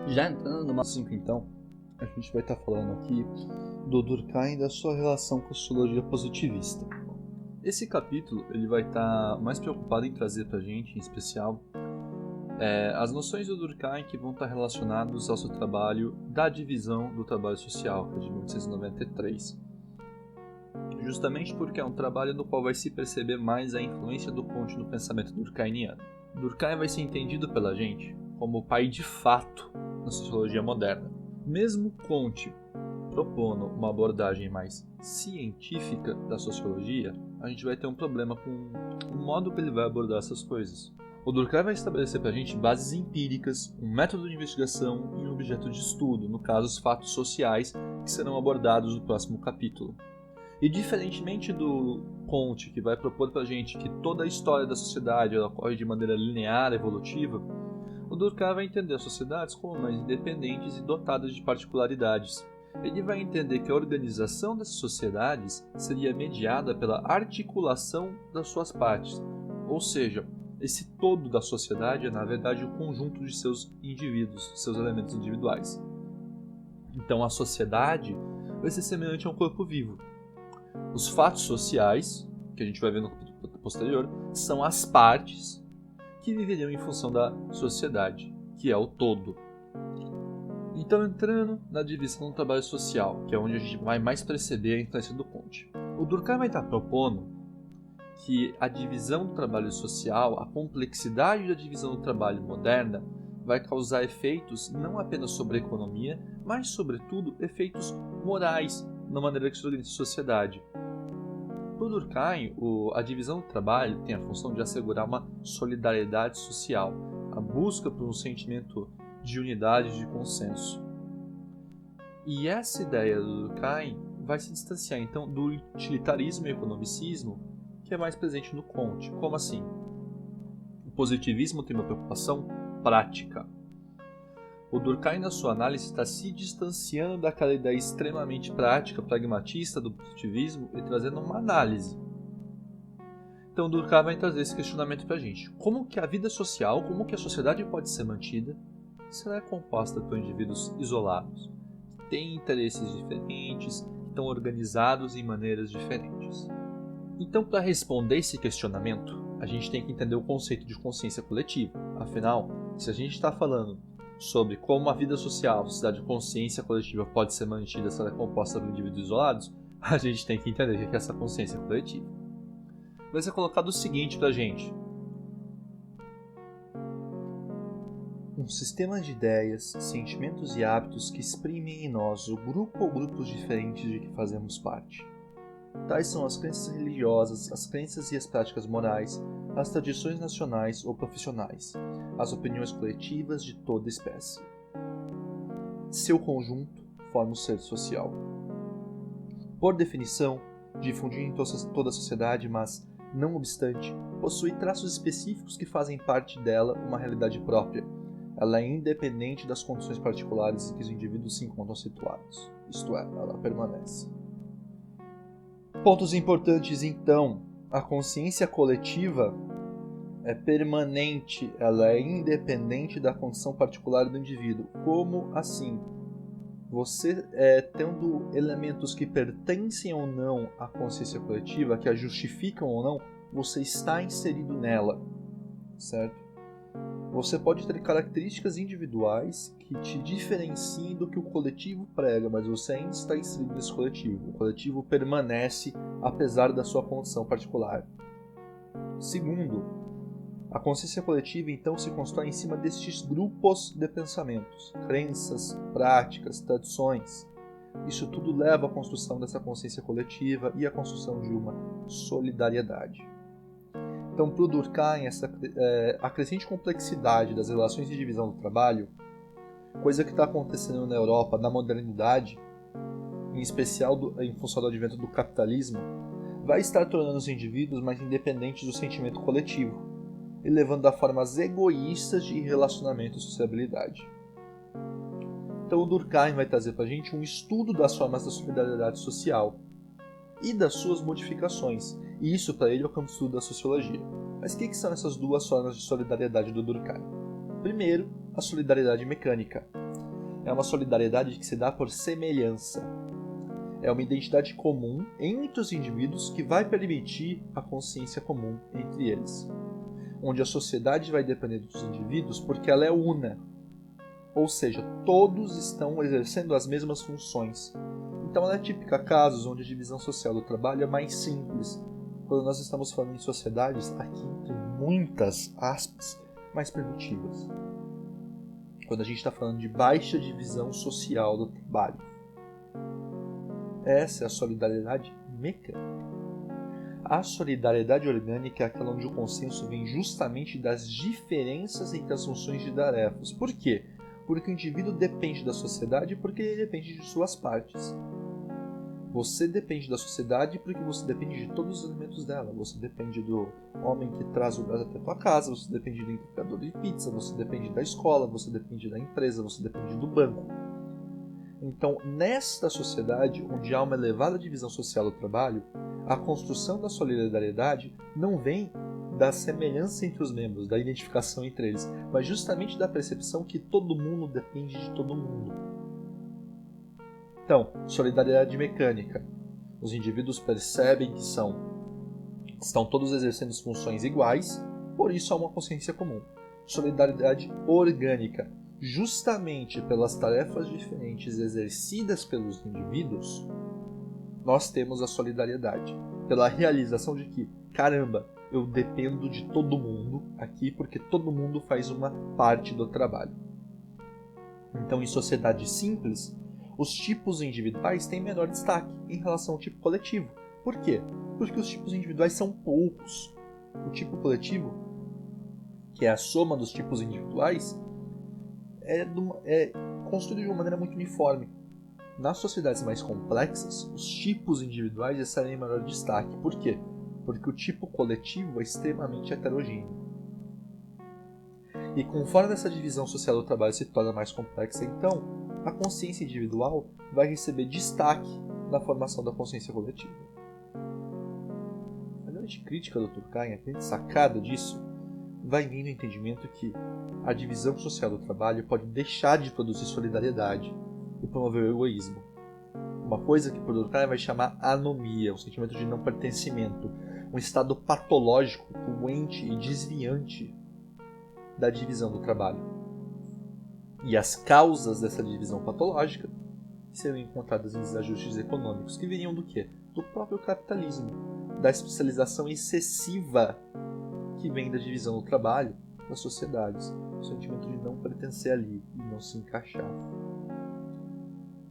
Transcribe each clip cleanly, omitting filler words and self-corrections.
Já entrando no 5 então, a gente vai estar falando aqui do Durkheim e da sua relação com a sociologia positivista. Esse capítulo ele vai estar mais preocupado em trazer para a gente, em especial, as noções do Durkheim que vão estar relacionadas ao seu trabalho da divisão do trabalho social, que é de 1893. Justamente porque é um trabalho no qual vai se perceber mais a influência do Comte no pensamento durkheimiano. Durkheim vai ser entendido pela gente como o pai de fato na sociologia moderna. Mesmo Comte propondo uma abordagem mais científica da sociologia, a gente vai ter um problema com o modo que ele vai abordar essas coisas. O Durkheim vai estabelecer para a gente bases empíricas, um método de investigação e um objeto de estudo, no caso os fatos sociais, que serão abordados no próximo capítulo. E diferentemente do Comte, que vai propor para a gente que toda a história da sociedade ela ocorre de maneira linear, evolutiva, o Durkheim vai entender as sociedades como mais independentes e dotadas de particularidades. Ele vai entender que a organização dessas sociedades seria mediada pela articulação das suas partes, ou seja, esse todo da sociedade é na verdade o conjunto de seus indivíduos, seus elementos individuais. Então a sociedade vai ser semelhante a um corpo vivo. Os fatos sociais, que a gente vai ver no capítulo posterior, são as partes que viveriam em função da sociedade, que é o todo. Então, entrando na divisão do trabalho social, que é onde a gente vai mais perceber a influência do Comte. O Durkheim vai estar propondo que a divisão do trabalho social, a complexidade da divisão do trabalho moderna, vai causar efeitos não apenas sobre a economia, mas, sobretudo, efeitos morais na maneira que se organiza a sociedade. Para o Durkheim, a divisão do trabalho tem a função de assegurar uma solidariedade social, a busca por um sentimento de unidade e de consenso. E essa ideia do Durkheim vai se distanciar então do utilitarismo e economicismo que é mais presente no Comte. Como assim? O positivismo tem uma preocupação prática. O Durkheim, na sua análise, está se distanciando daquela ideia extremamente prática, pragmatista do positivismo e trazendo uma análise. Então o Durkheim vai trazer esse questionamento para a gente. Como que a vida social, como que a sociedade pode ser mantida se ela é composta por indivíduos isolados, que têm interesses diferentes, que estão organizados em maneiras diferentes? Então, para responder esse questionamento, a gente tem que entender o conceito de consciência coletiva. Afinal, se a gente está falando sobre como a vida social, a sociedade de consciência coletiva pode ser mantida se ela é composta por indivíduos isolados, a gente tem que entender o que é essa consciência coletiva. Vai ser colocado o seguinte para a gente. Um sistema de ideias, sentimentos e hábitos que exprimem em nós o grupo ou grupos diferentes de que fazemos parte. Tais são as crenças religiosas, as crenças e as práticas morais, as tradições nacionais ou profissionais, as opiniões coletivas de toda espécie. Seu conjunto forma o ser social. Por definição, difundido em toda a sociedade, mas, não obstante, possui traços específicos que fazem parte dela uma realidade própria. Ela é independente das condições particulares em que os indivíduos se encontram situados, isto é, ela permanece. Pontos importantes então, a consciência coletiva é permanente, ela é independente da condição particular do indivíduo. Como assim? Você tendo elementos que pertencem ou não à consciência coletiva, que a justificam ou não, você está inserido nela, certo? Você pode ter características individuais que te diferenciem do que o coletivo prega, mas você ainda está inserido nesse coletivo. O coletivo permanece apesar da sua condição particular. Segundo, a consciência coletiva então se constrói em cima destes grupos de pensamentos, crenças, práticas, tradições. Isso tudo leva à construção dessa consciência coletiva e à construção de uma solidariedade. Então, para o Durkheim, a crescente complexidade das relações de divisão do trabalho, coisa que está acontecendo na Europa, na modernidade, em especial em função do advento do capitalismo, vai estar tornando os indivíduos mais independentes do sentimento coletivo e levando a formas egoístas de relacionamento e sociabilidade. Então, o Durkheim vai trazer para a gente um estudo das formas da solidariedade social e das suas modificações. E isso, para ele, é o campo de estudo da sociologia. Mas o que são essas duas formas de solidariedade do Durkheim? Primeiro, a solidariedade mecânica. é uma solidariedade que se dá por semelhança. É uma identidade comum entre os indivíduos que vai permitir a consciência comum entre eles. Onde a sociedade vai depender dos indivíduos porque ela é una. Ou seja, todos estão exercendo as mesmas funções. Então ela é típica a casos onde a divisão social do trabalho é mais simples. Quando nós estamos falando em sociedades, aqui entre muitas aspas, mais primitivas. Quando a gente está falando de baixa divisão social do trabalho. Essa é a solidariedade mecânica. A solidariedade orgânica é aquela onde o consenso vem justamente das diferenças entre as funções de tarefas. Por quê? Porque o indivíduo depende da sociedade porque ele depende de suas partes. Você depende da sociedade porque você depende de todos os elementos dela. Você depende do homem que traz o gás até a tua casa, você depende do entregador de pizza, você depende da escola, você depende da empresa, você depende do banco. Então, nesta sociedade, onde há uma elevada divisão social do trabalho, a construção da solidariedade não vem da semelhança entre os membros, da identificação entre eles, mas justamente da percepção que todo mundo depende de todo mundo. Então, solidariedade mecânica. Os indivíduos percebem que estão todos exercendo funções iguais, por isso há uma consciência comum. Solidariedade orgânica. Justamente pelas tarefas diferentes exercidas pelos indivíduos, nós temos a solidariedade. Pela realização de que, caramba, eu dependo de todo mundo aqui porque todo mundo faz uma parte do trabalho. Então, em sociedade simples, os tipos individuais têm menor destaque em relação ao tipo coletivo. Por quê? Porque os tipos individuais são poucos. O tipo coletivo, que é a soma dos tipos individuais, é construído de uma maneira muito uniforme. Nas sociedades mais complexas, os tipos individuais recebem maior destaque. Por quê? Porque o tipo coletivo é extremamente heterogêneo. E conforme essa divisão social do trabalho se torna mais complexa, então, a consciência individual vai receber destaque na formação da consciência coletiva. A grande crítica do Durkheim, a grande sacada disso, vai vir no entendimento que a divisão social do trabalho pode deixar de produzir solidariedade e promover o egoísmo. Uma coisa que por Durkheim vai chamar anomia, um sentimento de não pertencimento, um estado patológico, doente e desviante da divisão do trabalho. E as causas dessa divisão patológica serão encontradas em desajustes econômicos que viriam do quê? Do próprio capitalismo, da especialização excessiva que vem da divisão do trabalho das sociedades, o sentimento de não pertencer ali e não se encaixar.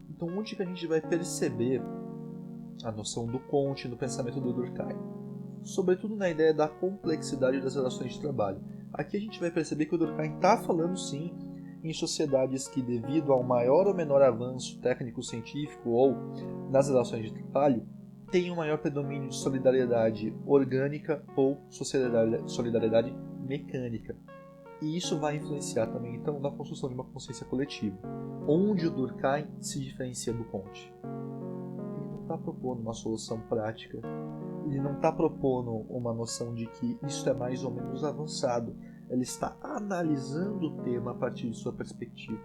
Então, onde que a gente vai perceber a noção do Comte no pensamento do Durkheim? Sobretudo na ideia da complexidade das relações de trabalho. Aqui a gente vai perceber que o Durkheim está falando sim em sociedades que, devido ao maior ou menor avanço técnico-científico ou nas relações de trabalho, tem um maior predomínio de solidariedade orgânica ou solidariedade mecânica. E isso vai influenciar também, então, na construção de uma consciência coletiva. Onde o Durkheim se diferencia do Comte? Ele não está propondo uma solução prática. Ele não está propondo uma noção de que isso é mais ou menos avançado. Ele está analisando o tema a partir de sua perspectiva.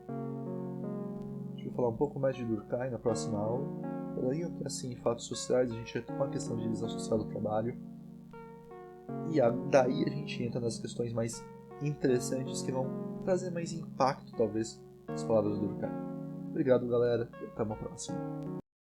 A gente vai falar um pouco mais de Durkheim na próxima aula. Porém, assim, em fatos sociais, a gente retoma a questão de divisão social do trabalho. E daí a gente entra nas questões mais interessantes que vão trazer mais impacto, talvez, nas palavras do Durkheim. Obrigado, galera, e até uma próxima.